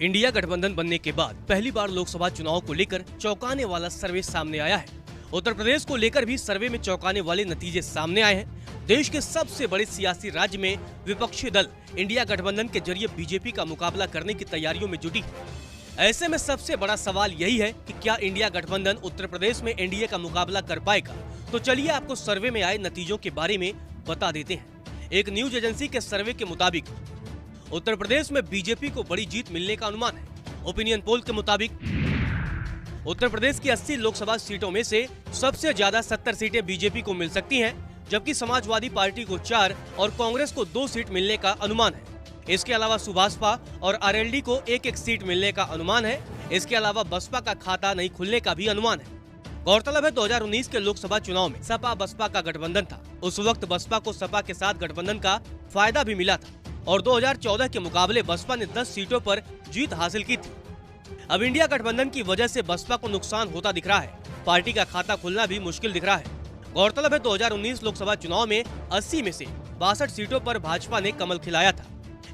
India गठबंधन बनने के बाद पहली बार लोकसभा चुनाव को लेकर चौंकाने वाला सर्वे सामने आया है। उत्तर प्रदेश को लेकर भी सर्वे में चौंकाने वाले नतीजे सामने आए हैं। देश के सबसे बड़े सियासी राज्य में विपक्षी दल इंडिया गठबंधन के जरिए बीजेपी का मुकाबला करने की तैयारियों में जुटी है। ऐसे में सबसे बड़ा सवाल यही है कि क्या इंडिया गठबंधन उत्तर प्रदेश में एनडीए का मुकाबला कर पाएगा। तो चलिए आपको सर्वे में आए नतीजों के बारे में बता देते हैं। एक न्यूज एजेंसी के सर्वे के मुताबिक उत्तर प्रदेश में बीजेपी को बड़ी जीत मिलने का अनुमान है। ओपिनियन पोल के मुताबिक उत्तर प्रदेश की 80 लोकसभा सीटों में से सबसे ज्यादा 70 सीटें बीजेपी को मिल सकती हैं, जबकि समाजवादी पार्टी को 4 और कांग्रेस को 2 सीट मिलने का अनुमान है। इसके अलावा सुभाषपा और आरएलडी को एक सीट मिलने का अनुमान है। इसके अलावा बसपा का खाता नहीं खुलने का भी अनुमान है। गौरतलब है 2019 के लोकसभा चुनाव में सपा बसपा का गठबंधन था। उस वक्त बसपा को सपा के साथ गठबंधन का फायदा भी मिला था और 2014 के मुकाबले बसपा ने 10 सीटों पर जीत हासिल की थी। अब इंडिया गठबंधन की वजह से बसपा को नुकसान होता दिख रहा है। पार्टी का खाता खुलना भी मुश्किल दिख रहा है। गौरतलब है 2019 लोकसभा चुनाव में 80 में से 62 सीटों पर भाजपा ने कमल खिलाया था।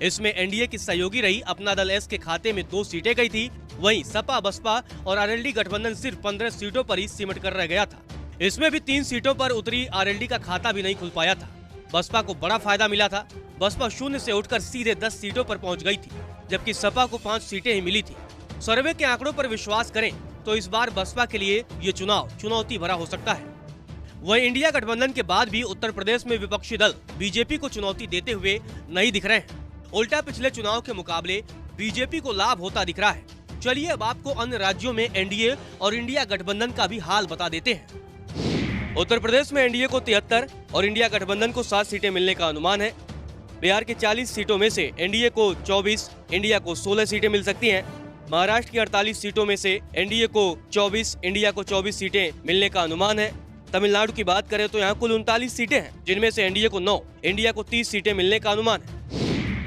इसमें एनडीए की सहयोगी रही अपना दल एस के खाते में 2 सीटें गई थी। वहीं सपा बसपा और आरएलडी गठबंधन सिर्फ 15 सीटों पर ही सिमट कर रह गया था। इसमें भी 3 सीटों पर उतरी आरएलडी का खाता भी नहीं खुल पाया था। बसपा को बड़ा फायदा मिला था। बसपा 0 से उठकर सीधे 10 सीटों पर पहुंच गई थी, जबकि सपा को 5 सीटें ही मिली थी। सर्वे के आंकड़ों पर विश्वास करें तो इस बार बसपा के लिए ये चुनाव चुनौती भरा हो सकता है। वहीं इंडिया गठबंधन के बाद भी उत्तर प्रदेश में विपक्षी दल बीजेपी को चुनौती देते हुए नहीं दिख रहे हैं। उल्टा पिछले चुनाव के मुकाबले बीजेपी को लाभ होता दिख रहा है। चलिए अब आपको अन्य राज्यों में एनडीए और इंडिया गठबंधन का भी हाल बता देते हैं। उत्तर प्रदेश में एनडीए को 73 और इंडिया गठबंधन को 7 सीटें मिलने का अनुमान है। बिहार के 40 सीटों में से एनडीए को 24, इंडिया को 16 सीटें मिल सकती हैं। महाराष्ट्र की 48 सीटों में से एनडीए को 24, इंडिया को 24 सीटें मिलने का अनुमान है। तमिलनाडु की बात करें तो यहाँ कुल 39 सीटें हैं, जिनमें से एनडीए को 9, इंडिया को 30 सीटें मिलने का अनुमान है।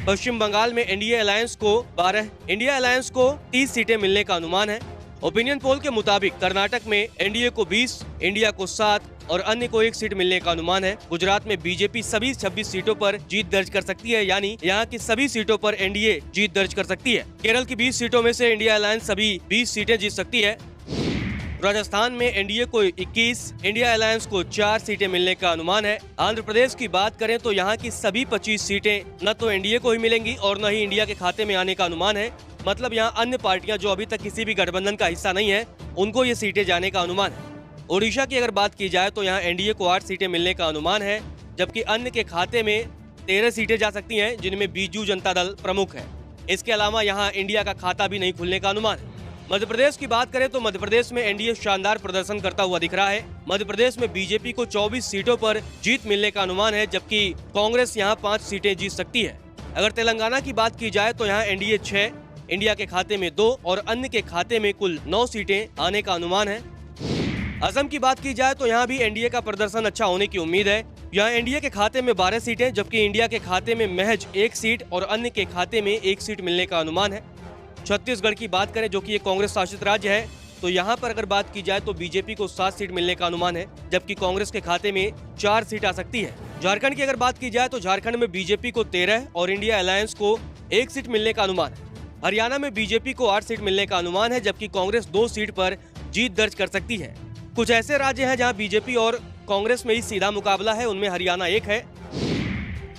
पश्चिम बंगाल में एनडीए अलायंस को 12, इंडिया अलायंस को 30 सीटें मिलने का अनुमान है। ओपिनियन पोल के मुताबिक कर्नाटक में एनडीए को 20, इंडिया को 7 और अन्य को 1 सीट मिलने का अनुमान है। गुजरात में बीजेपी सभी 26 सीटों पर जीत दर्ज कर सकती है, यानी यहाँ की सभी सीटों पर एनडीए जीत दर्ज कर सकती है। केरल की 20 सीटों में से इंडिया अलायंस सभी 20 सीटें जीत सकती है। राजस्थान में एनडीए को 21, इंडिया अलायंस को 4 सीटें मिलने का अनुमान है। आंध्र प्रदेश की बात करें तो यहाँ की सभी 25 सीटें न तो एनडीए को ही मिलेंगी और न ही इंडिया के खाते में आने का अनुमान है। मतलब यहाँ अन्य पार्टियां जो अभी तक किसी भी गठबंधन का हिस्सा नहीं है, उनको ये सीटें जाने का अनुमान है। ओडिशा की अगर बात की जाए तो यहाँ एनडीए को 8 सीटें मिलने का अनुमान है, जबकि अन्य के खाते में 13 सीटें जा सकती हैं, जिनमें बीजू जनता दल प्रमुख है। इसके अलावा यहाँ इंडिया का खाता भी नहीं खुलने का अनुमान है। मध्य प्रदेश की बात करें तो मध्य प्रदेश में एनडीए शानदार प्रदर्शन करता हुआ दिख रहा है। मध्य प्रदेश में बीजेपी को 24 सीटों पर जीत मिलने का अनुमान है, जबकि कांग्रेस यहाँ 5 सीटें जीत सकती है। अगर तेलंगाना की बात की जाए तो यहाँ एनडीए 6, इंडिया के खाते में 2 और अन्य के खाते में कुल 9 सीटें आने का अनुमान है। असम की बात की जाए तो यहाँ भी एनडीए का प्रदर्शन अच्छा होने की उम्मीद है। यहाँ एनडीए के खाते में 12 सीटें, जबकि इंडिया के खाते में महज 1 सीट और अन्य के खाते में 1 सीट मिलने का अनुमान है। छत्तीसगढ़ की बात करें जो कि एक कांग्रेस शासित राज्य है, तो यहाँ पर अगर बात की जाए तो बीजेपी को 7 सीट मिलने का अनुमान है, जबकि कांग्रेस के खाते में 4 सीट आ सकती है। झारखंड की अगर बात की जाए तो झारखंड में बीजेपी को 13 और इंडिया अलायंस को 1 सीट मिलने का अनुमान है। हरियाणा में बीजेपी को 8 सीट मिलने का अनुमान है, जबकि कांग्रेस 2 सीट पर जीत दर्ज कर सकती है। कुछ ऐसे राज्य हैं जहां बीजेपी और कांग्रेस में ही सीधा मुकाबला है, उनमें हरियाणा एक है।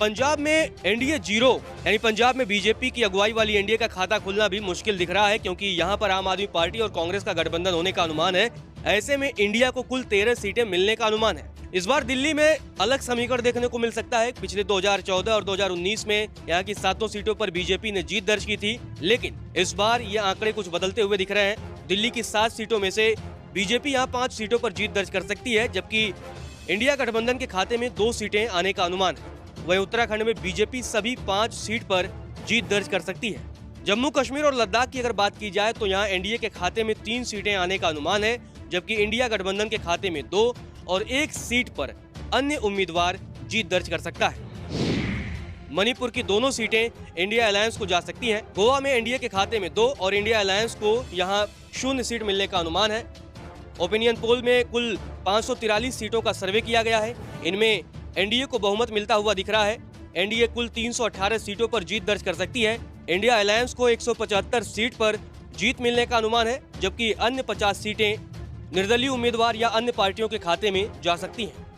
पंजाब में एनडीए 0, यानी पंजाब में बीजेपी की अगुवाई वाली एनडीए का खाता खुलना भी मुश्किल दिख रहा है, क्योंकि यहां पर आम आदमी पार्टी और कांग्रेस का गठबंधन होने का अनुमान है। ऐसे में इंडिया को कुल 13 सीटें मिलने का अनुमान है। इस बार दिल्ली में अलग समीकरण देखने को मिल सकता है। पिछले 2014 और 2019 में यहाँ की 7 सीटों पर बीजेपी ने जीत दर्ज की थी, लेकिन इस बार ये आंकड़े कुछ बदलते हुए दिख रहे हैं। दिल्ली की 7 सीटों में से बीजेपी यहाँ 5 सीटों पर जीत दर्ज कर सकती है, जबकि इंडिया गठबंधन के खाते में 2 सीटें आने का अनुमान है। वहीं उत्तराखंड में बीजेपी सभी 5 सीट पर जीत दर्ज कर सकती है। जम्मू कश्मीर और लद्दाख की अगर बात की जाए तो यहाँ एनडीए के खाते में 3 सीटें आने का अनुमान है, जबकि इंडिया गठबंधन के खाते में 2 और 1 सीट पर अन्य उम्मीदवार जीत दर्ज कर सकता है। मणिपुर की दोनों सीटें इंडिया अलायंस को जा सकती हैं। गोवा में एनडीए के खाते में 2 और इंडिया अलायंस को यहाँ 0 सीट मिलने का अनुमान है। ओपिनियन पोल में कुल 543 सीटों का सर्वे किया गया है। इनमें एनडीए को बहुमत मिलता हुआ दिख रहा है। एनडीए कुल 318 सीटों पर जीत दर्ज कर सकती है, इंडिया अलायंस को 175 सीट पर जीत मिलने का अनुमान है, जबकि अन्य 50 सीटें निर्दलीय उम्मीदवार या अन्य पार्टियों के खाते में जा सकती हैं।